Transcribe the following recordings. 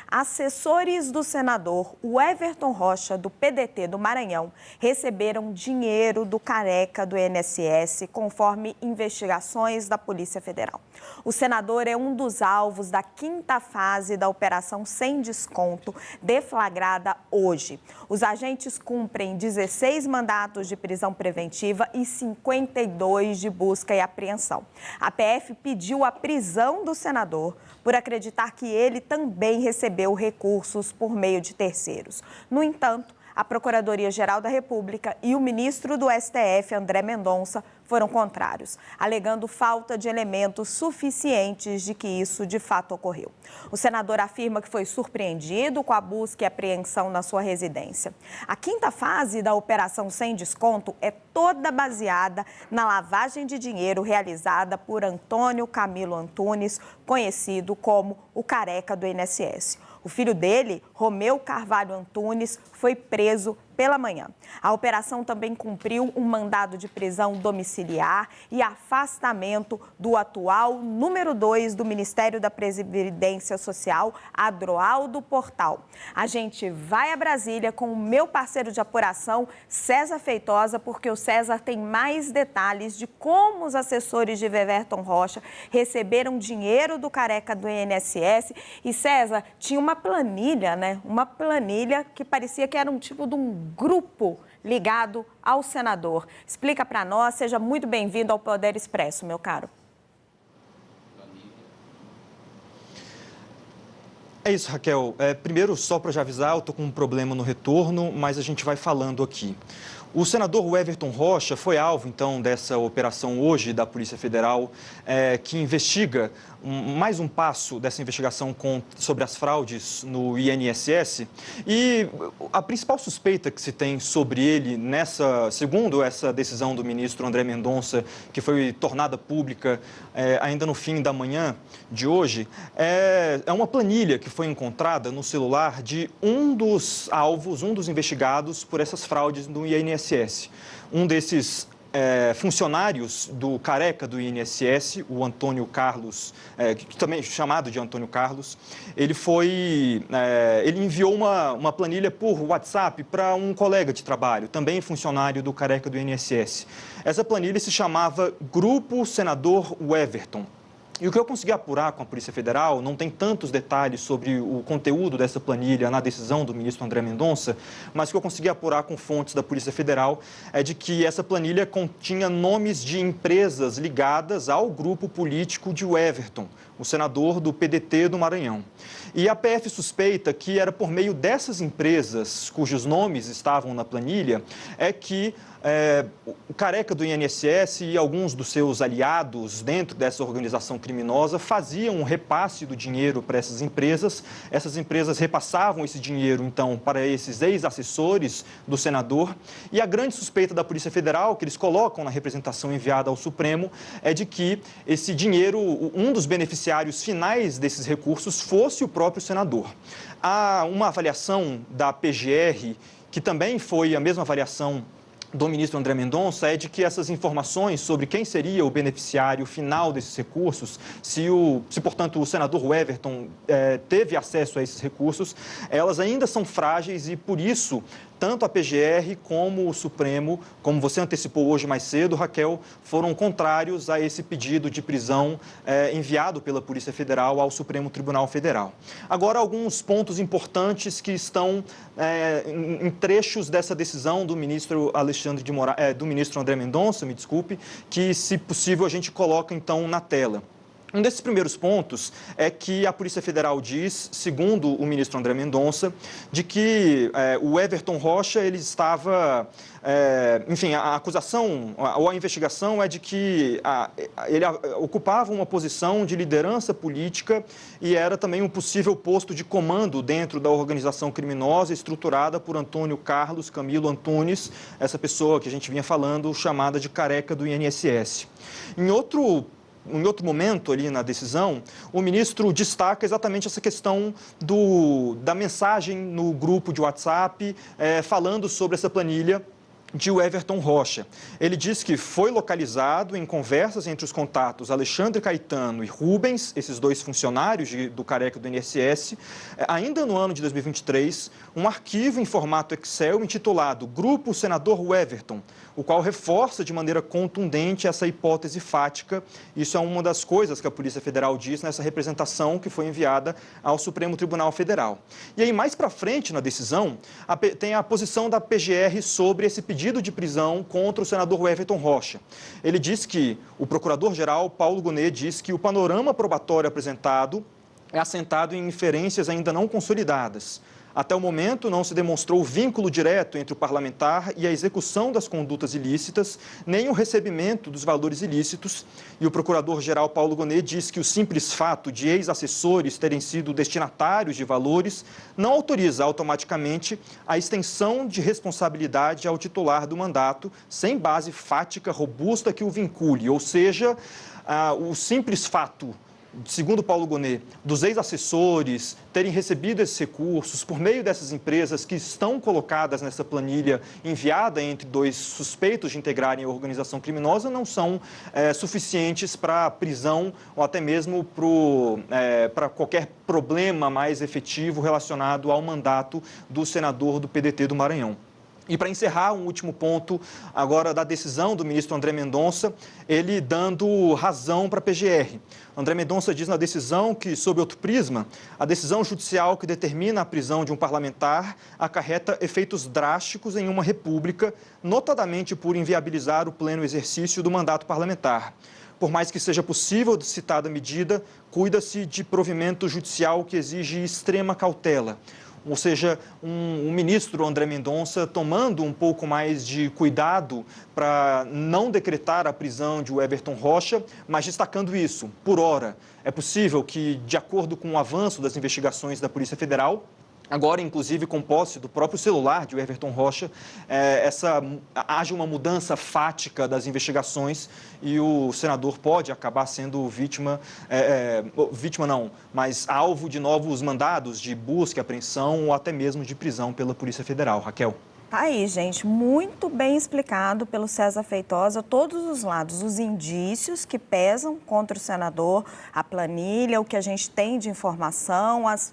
Assessores do senador Everton Rocha, do PDT do Maranhão, receberam dinheiro do careca do INSS, conforme investigações da Polícia Federal. O senador é um dos alvos da quinta fase da Operação Sem Desconto, deflagrada hoje. Os agentes cumprem 16 mandatos de prisão preventiva e 52 de busca e apreensão. A PF pediu a prisão do senador por acreditar que ele também recebeu recursos por meio de terceiros. No entanto, a Procuradoria-Geral da República e o ministro do STF, André Mendonça, foram contrários, alegando falta de elementos suficientes de que isso de fato ocorreu. O senador afirma que foi surpreendido com a busca e apreensão na sua residência. A quinta fase da Operação Sem Desconto é toda baseada na lavagem de dinheiro realizada por Antônio Camilo Antunes, conhecido como o careca do INSS. O filho dele, Romeu Carvalho Antunes, foi preso pela manhã. A operação também cumpriu um mandado de prisão domiciliar e afastamento do atual número 2 do Ministério da Previdência Social, Adroaldo Portal. A gente vai a Brasília com o meu parceiro de apuração, César Feitosa, porque o César tem mais detalhes de como os assessores de Everton Rocha receberam dinheiro do careca do INSS. E César, tinha uma planilha, né? Uma planilha que parecia que era um tipo de um grupo ligado ao senador. Explica para nós, seja muito bem-vindo ao Poder Expresso, meu caro. É isso, Raquel. Primeiro, só para já avisar, eu estou com um problema no retorno, mas a gente vai falando aqui. O senador Everton Rocha foi alvo, então, dessa operação hoje da Polícia Federal, que investiga mais um passo dessa investigação sobre as fraudes no INSS. E a principal suspeita que se tem sobre ele, segundo essa decisão do ministro André Mendonça, que foi tornada pública ainda no fim da manhã de hoje, é uma planilha que foi encontrada no celular de um dos alvos, um dos investigados por essas fraudes no INSS. Um desses funcionários do careca do INSS, o Antônio Carlos, também chamado de Antônio Carlos, ele enviou uma planilha por WhatsApp para um colega de trabalho, também funcionário do careca do INSS. Essa planilha se chamava Grupo Senador Everton. E o que eu consegui apurar com a Polícia Federal, não tem tantos detalhes sobre o conteúdo dessa planilha na decisão do ministro André Mendonça, mas o que eu consegui apurar com fontes da Polícia Federal é de que essa planilha continha nomes de empresas ligadas ao grupo político de Everton, o senador do PDT do Maranhão. E a PF suspeita que era por meio dessas empresas, cujos nomes estavam na planilha, que o careca do INSS e alguns dos seus aliados dentro dessa organização criminosa faziam um repasse do dinheiro para essas empresas repassavam esse dinheiro, então, para esses ex-assessores do senador. E a grande suspeita da Polícia Federal, que eles colocam na representação enviada ao Supremo, é de que esse dinheiro, um dos beneficiários finais desses recursos, fosse o próprio senador. Há uma avaliação da PGR, que também foi a mesma avaliação do ministro André Mendonça, é de que essas informações sobre quem seria o beneficiário final desses recursos, portanto, o senador Everton teve acesso a esses recursos, elas ainda são frágeis e, por isso, tanto a PGR como o Supremo, como você antecipou hoje mais cedo, Raquel, foram contrários a esse pedido de prisão enviado pela Polícia Federal ao Supremo Tribunal Federal. Agora, alguns pontos importantes que estão em trechos dessa decisão do ministro do ministro André Mendonça, me desculpe, que, se possível, a gente coloca, então, na tela. Um desses primeiros pontos é que a Polícia Federal diz, segundo o ministro André Mendonça, de que o Everton Rocha, ele estava... a acusação ou a investigação é de que ele ocupava uma posição de liderança política e era também um possível posto de comando dentro da organização criminosa estruturada por Antônio Carlos Camilo Antunes, essa pessoa que a gente vinha falando, chamada de careca do INSS. Em outro momento ali na decisão, o ministro destaca exatamente essa questão da mensagem no grupo de WhatsApp, falando sobre essa planilha de Everton Rocha. Ele diz que foi localizado em conversas entre os contatos Alexandre Caetano e Rubens, esses dois funcionários do Careca do INSS, ainda no ano de 2023, um arquivo em formato Excel intitulado Grupo Senador Everton, o qual reforça de maneira contundente essa hipótese fática. Isso é uma das coisas que a Polícia Federal diz nessa representação que foi enviada ao Supremo Tribunal Federal. E aí, mais para frente na decisão, tem a posição da PGR sobre esse pedido de prisão contra o senador Everton Rocha. Ele diz que o procurador-geral Paulo Gonet diz que o panorama probatório apresentado é assentado em inferências ainda não consolidadas. Até o momento, não se demonstrou vínculo direto entre o parlamentar e a execução das condutas ilícitas, nem o recebimento dos valores ilícitos. E o procurador-geral Paulo Gonet diz que o simples fato de ex-assessores terem sido destinatários de valores não autoriza automaticamente a extensão de responsabilidade ao titular do mandato, sem base fática robusta que o vincule. Ou seja, o simples fato, segundo Paulo Gonet, dos ex-assessores terem recebido esses recursos por meio dessas empresas que estão colocadas nessa planilha enviada entre dois suspeitos de integrarem a organização criminosa, não são suficientes para prisão ou até mesmo para qualquer problema mais efetivo relacionado ao mandato do senador do PDT do Maranhão. E para encerrar, um último ponto agora da decisão do ministro André Mendonça, ele dando razão para a PGR. André Mendonça diz na decisão que, sob outro prisma, a decisão judicial que determina a prisão de um parlamentar acarreta efeitos drásticos em uma república, notadamente por inviabilizar o pleno exercício do mandato parlamentar. Por mais que seja possível citada medida, cuida-se de provimento judicial que exige extrema cautela. Ou seja, um ministro, André Mendonça, tomando um pouco mais de cuidado para não decretar a prisão de Everton Rocha, mas destacando isso, por hora, é possível que, de acordo com o avanço das investigações da Polícia Federal, agora, inclusive, com posse do próprio celular de Everton Rocha, haja uma mudança fática das investigações e o senador pode acabar sendo vítima não, mas alvo de novos mandados de busca e apreensão ou até mesmo de prisão pela Polícia Federal. Raquel. Tá aí, gente, muito bem explicado pelo César Feitosa, todos os lados, os indícios que pesam contra o senador, a planilha, o que a gente tem de informação, as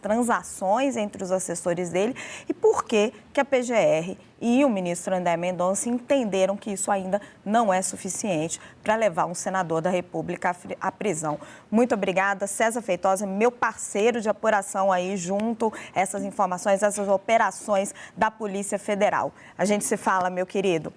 transações entre os assessores dele e por que a PGR e o ministro André Mendonça entenderam que isso ainda não é suficiente para levar um senador da República à prisão. Muito obrigada, César Feitosa, meu parceiro de apuração aí junto a essas informações, essas operações da Polícia Federal. A gente se fala, meu querido.